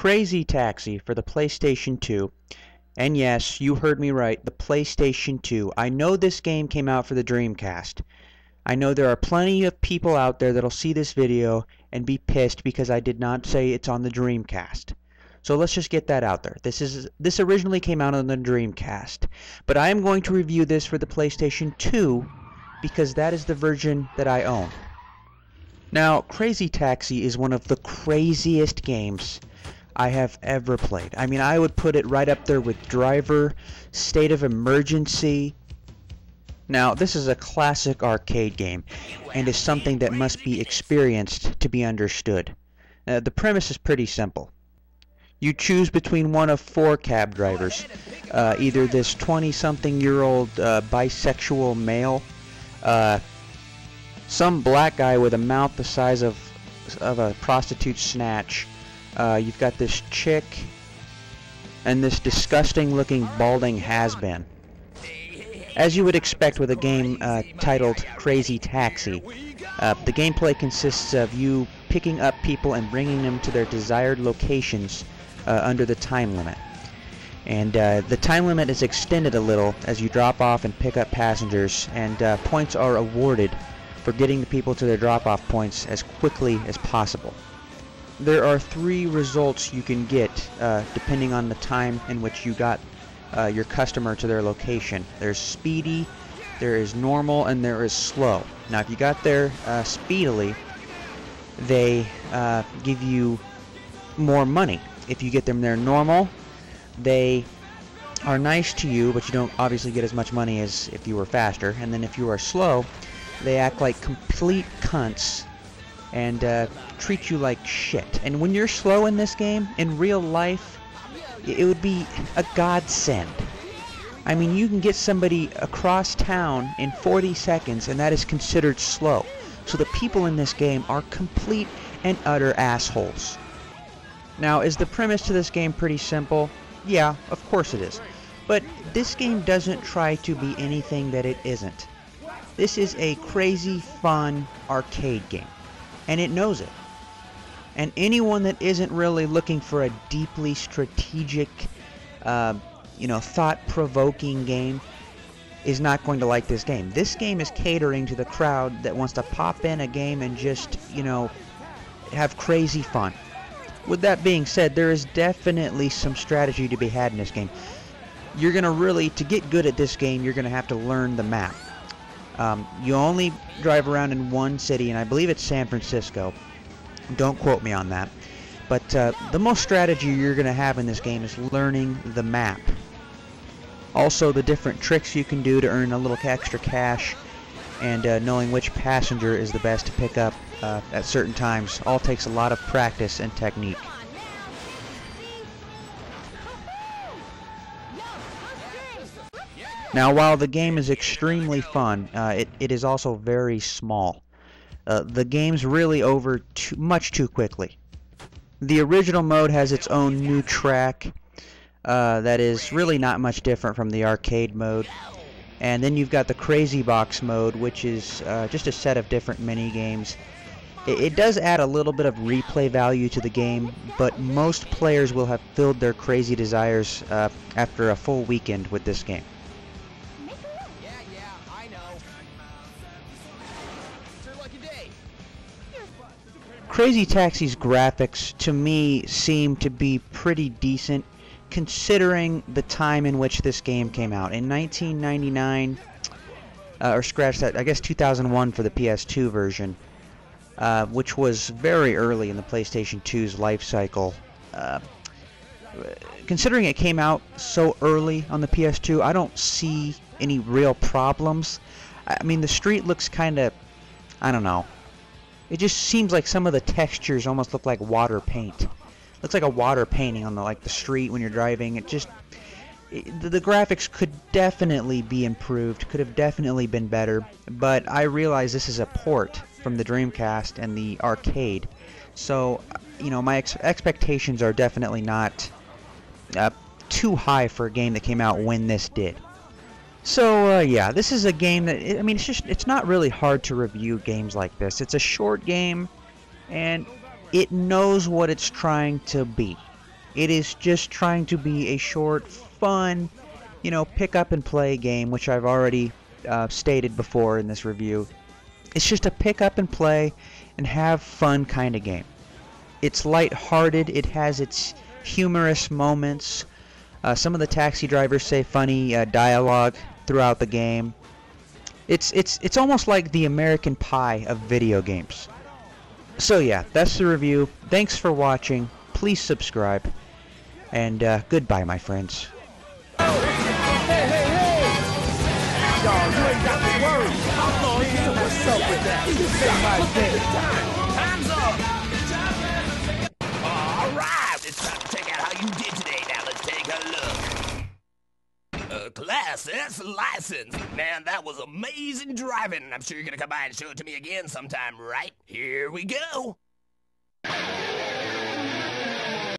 Crazy Taxi for the PlayStation 2. And yes, you heard me right, the PlayStation 2. I know this game came out for the Dreamcast. I know there are plenty of people out there that'll see this video and be pissed because I did not say it's on the Dreamcast. So let's just get that out there. This originally came out on the Dreamcast, but I am going to review this for the PlayStation 2 because that is the version that I own. Now, Crazy Taxi is one of the craziest games I have ever played. I mean, I would put it right up there with Driver, State of Emergency. Now, this is a classic arcade game and is something that must be experienced to be understood. The premise is pretty simple. You choose between one of 4 cab drivers, either this 20-something-year-old bisexual male, some black guy with a mouth the size of a prostitute's snatch, you've got this chick, and this disgusting-looking balding has-been. As you would expect with a game titled Crazy Taxi, the gameplay consists of you picking up people and bringing them to their desired locations under the time limit. And the time limit is extended a little as you drop off and pick up passengers, and points are awarded for getting the people to their drop-off points as quickly as possible. There are 3 results you can get depending on the time in which you got your customer to their location. There's speedy, there is normal, and there is slow. Now, if you got there speedily, they give you more money. If you get them there normal, they are nice to you, but you don't obviously get as much money as if you were faster. And then if you are slow, they act like complete cunts and treat you like shit. And when you're slow in this game, in real life, it would be a godsend. I mean, you can get somebody across town in 40 seconds, and that is considered slow. So the people in this game are complete and utter assholes. Now, is the premise to this game pretty simple? Yeah, of course it is. But this game doesn't try to be anything that it isn't. This is a crazy, fun arcade game, and it knows it. And anyone that isn't really looking for a deeply strategic, thought-provoking game is not going to like this game. This game is catering to the crowd that wants to pop in a game and just, have crazy fun. With that being said, there is definitely some strategy to be had in this game. You're going to get good at this game, you're going to have to learn the map. You only drive around in one city, and I believe it's San Francisco. Don't quote me on that. But the most strategy you're going to have in this game is learning the map. Also, the different tricks you can do to earn a little extra cash, and knowing which passenger is the best to pick up at certain times, all takes a lot of practice and technique. Now, while the game is extremely fun, it is also very small. The game's really over much too quickly. The original mode has its own new track that is really not much different from the arcade mode. And then you've got the Crazy Box mode, which is just a set of different mini-games. It does add a little bit of replay value to the game, but most players will have filled their crazy desires after a full weekend with this game. Crazy Taxi's graphics, to me, seem to be pretty decent, considering the time in which this game came out. In 1999, or scratch that, I guess 2001 for the PS2 version, which was very early in the PlayStation 2's life cycle. Considering it came out so early on the PS2, I don't see any real problems. I mean, the street looks kind of, I don't know. It just seems like some of the textures almost look like water paint. Looks like a water painting on the street when you're driving. The graphics could definitely be improved, could have definitely been better, but I realize this is a port from the Dreamcast and the arcade. So, my expectations are definitely not too high for a game that came out when this did. So, yeah, this is a game that, it's not really hard to review games like this. It's a short game, and it knows what it's trying to be. It is just trying to be a short, fun, you know, pick up and play game, which I've already stated before in this review. It's just a pick up and play and have fun kind of game. It's light-hearted. It has its humorous moments. Some of the taxi drivers say funny dialogue throughout the game. It's almost like the American Pie of video games. So yeah, that's the review. Thanks for watching. Please subscribe. And goodbye, my friends. Hey, hey, hey! Y'all, you ain't got to worry. I'm going to see what's up with that. Say my thing. Time's up! All right, it's time to check out how you did today. Now let's take a look. Class S license. Man, that was amazing driving. I'm sure you're going to come by and show it to me again sometime, right? Here we go.